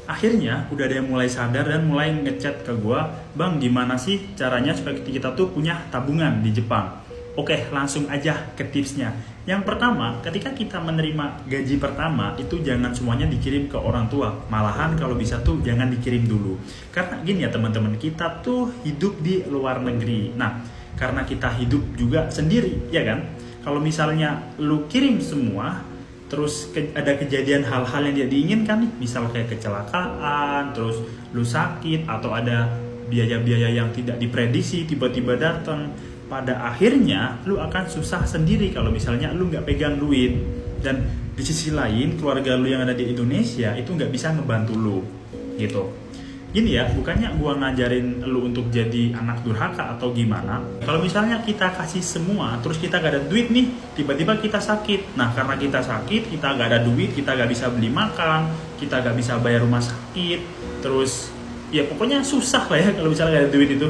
Akhirnya udah ada yang mulai sadar dan mulai ngechat ke gue, bang gimana sih caranya supaya kita tuh punya tabungan di Jepang. Oke, langsung aja ke tipsnya. Yang pertama, ketika kita menerima gaji pertama, itu jangan semuanya dikirim ke orang tua. Malahan kalau bisa tuh jangan dikirim dulu. Karena gini ya teman-teman, kita tuh hidup di luar negeri. Nah, karena kita hidup juga sendiri, ya kan? Kalau misalnya lu kirim semua, terus ada kejadian hal-hal yang tidak diinginkan nih, misal kayak kecelakaan, terus lu sakit, atau ada biaya-biaya yang tidak diprediksi tiba-tiba datang, pada akhirnya lu akan susah sendiri kalau misalnya lu nggak pegang duit. Dan di sisi lain keluarga lu yang ada di Indonesia itu nggak bisa ngebantu lu gitu. Gini ya, bukannya gua ngajarin lu untuk jadi anak durhaka atau gimana. Kalau misalnya kita kasih semua terus kita gak ada duit nih, tiba-tiba kita sakit. Nah karena kita sakit, kita gak ada duit, kita gak bisa beli makan, kita gak bisa bayar rumah sakit, terus ya pokoknya susah lah ya kalau misalnya gak ada duit itu.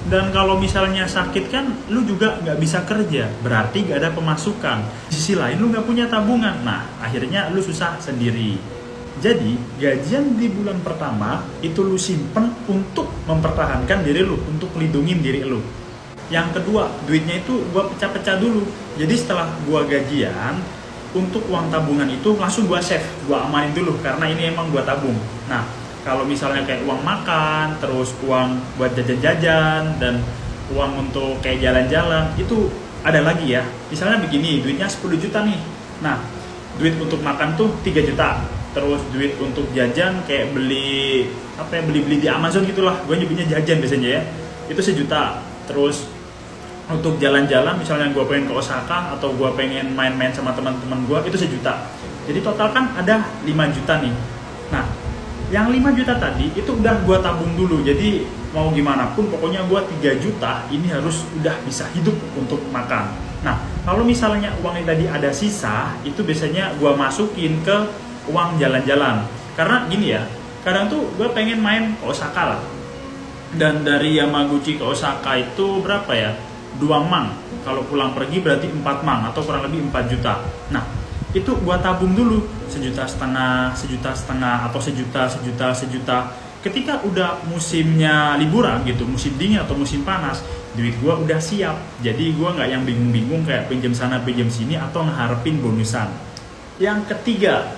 Dan kalau misalnya sakit kan lu juga nggak bisa kerja, berarti gak ada pemasukan. Di sisi lain lu nggak punya tabungan, nah akhirnya lu susah sendiri. Jadi gajian di bulan pertama itu lu simpen untuk mempertahankan diri lu, untuk melindungi diri lu. Yang kedua, duitnya itu gua pecah-pecah dulu. Jadi setelah gua gajian, untuk uang tabungan itu langsung gua save, gua amanin dulu karena ini emang gua tabung. Nah, kalau misalnya kayak uang makan, terus uang buat jajan-jajan, dan uang untuk kayak jalan-jalan, itu ada lagi ya. Misalnya begini, duitnya 10 juta nih. Nah, duit untuk makan tuh 3 juta. Terus duit untuk jajan kayak beli beli di Amazon gitulah. Gue nyebutnya jajan biasanya ya. Itu 1 juta. Terus untuk jalan-jalan misalnya gue pengen ke Osaka atau gue pengen main-main sama teman-teman gue, itu 1 juta. Jadi total kan ada 5 juta nih. Nah, yang 5 juta tadi itu udah gue tabung dulu. Jadi mau gimana pun pokoknya gue 3 juta ini harus udah bisa hidup untuk makan. Nah kalau misalnya uangnya tadi ada sisa, itu biasanya gue masukin ke uang jalan-jalan. Karena gini ya, kadang tuh gue pengen main ke Osaka lah. Dan dari Yamaguchi ke Osaka itu berapa ya? 2 mang. Kalau pulang pergi berarti 4 mang atau kurang lebih 4 juta. Nah itu gua tabung dulu 1,5 juta atau 1 juta. Ketika udah musimnya liburan gitu, musim dingin atau musim panas, duit gua udah siap. Jadi gua nggak yang bingung-bingung kayak pinjam sana pinjam sini atau ngeharapin bonusan. Yang ketiga,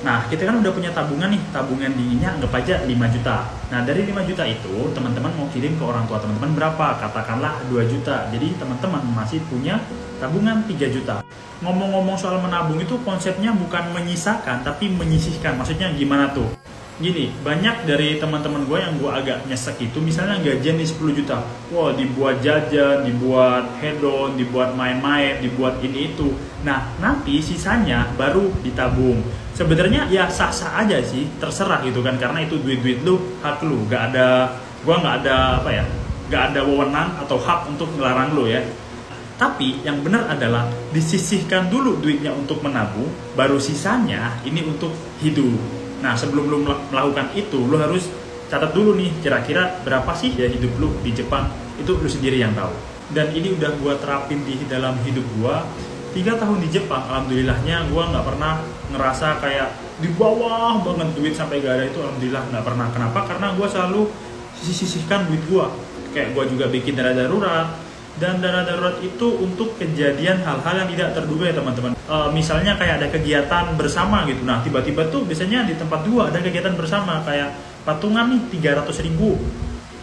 nah kita kan udah punya tabungan nih, tabungan dinginnya anggap aja 5 juta. Nah dari 5 juta itu teman-teman mau kirim ke orang tua teman-teman berapa? Katakanlah 2 juta. Jadi teman-teman masih punya tabungan 3 juta. Ngomong-ngomong soal menabung itu konsepnya bukan menyisakan tapi menyisihkan. Maksudnya gimana tuh? Gini, banyak dari teman-teman gue yang gue agak nyesek itu, misalnya gajian di 10 juta, wah dibuat jajan, dibuat hedon, dibuat main-main, dibuat ini itu. Nah nanti sisanya baru ditabung. Sebenarnya ya sah-sah aja sih, terserah gitu kan, karena itu duit-duit lu, hak lu, gue nggak ada nggak ada wewenang atau hak untuk melarang lu ya. Tapi yang benar adalah disisihkan dulu duitnya untuk menabung, baru sisanya ini untuk hidup. Nah sebelum lu melakukan itu, lu harus catat dulu nih kira-kira berapa sih ya hidup lu di Jepang. Itu lu sendiri yang tahu. Dan ini udah gua terapin di dalam hidup gua. 3 tahun di Jepang, alhamdulillahnya gua nggak pernah ngerasa kayak di bawah banget duit sampai gak ada, itu alhamdulillah nggak pernah. Kenapa? Karena gua selalu sisihkan duit gua. Kayak gua juga bikin dana darurat. Dan dana darurat itu untuk kejadian hal-hal yang tidak terduga ya teman-teman. Misalnya kayak ada kegiatan bersama gitu. Nah tiba-tiba tuh biasanya di tempat gua ada kegiatan bersama kayak patungan nih 300.000.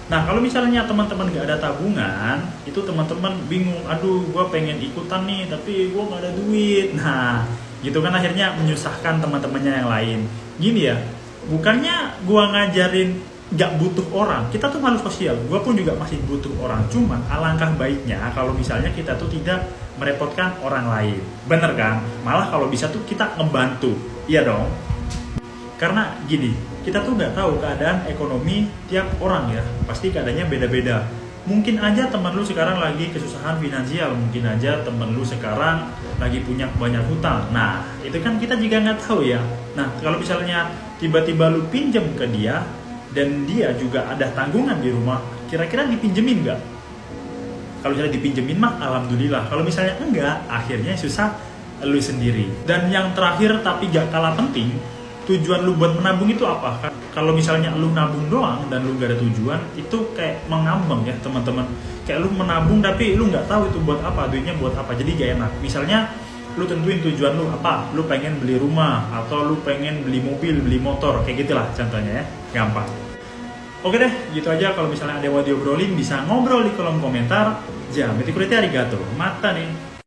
Nah kalau misalnya teman-teman gak ada tabungan, itu teman-teman bingung, aduh gua pengen ikutan nih tapi gua gak ada duit. Nah gitu kan akhirnya menyusahkan teman-temannya yang lain. Gini ya, bukannya gua ngajarin gak butuh orang, kita tuh makhluk sosial, gue pun juga masih butuh orang. Cuman alangkah baiknya kalau misalnya kita tuh tidak merepotkan orang lain, bener kan? Malah kalau bisa tuh kita ngebantu, iya dong. Karena gini, kita tuh nggak tahu keadaan ekonomi tiap orang ya, pasti keadaannya beda-beda. Mungkin aja teman lu sekarang lagi kesusahan finansial, mungkin aja teman lu sekarang lagi punya banyak hutang. Nah itu kan kita juga nggak tahu ya. Nah kalau misalnya tiba-tiba lu pinjam ke dia dan dia juga ada tanggungan di rumah, kira-kira dipinjemin nggak? Kalau misalnya dipinjemin mah alhamdulillah, kalau misalnya enggak, akhirnya susah lu sendiri. Dan yang terakhir tapi gak kalah penting, tujuan lu buat menabung itu apa? Kalau misalnya lu nabung doang dan lu gak ada tujuan, itu kayak mengambang ya teman-teman. Kayak lu menabung tapi lu nggak tahu itu buat apa, duitnya buat apa, jadi gak enak. Misalnya lu tentuin tujuan lu apa, lu pengen beli rumah atau lu pengen beli mobil, beli motor, kayak gitulah contohnya ya, gampang. Oke deh, gitu aja. Kalau misalnya ada yang mau diobrolin bisa ngobrol di kolom komentar. Jameti kurete arigato, mata nih.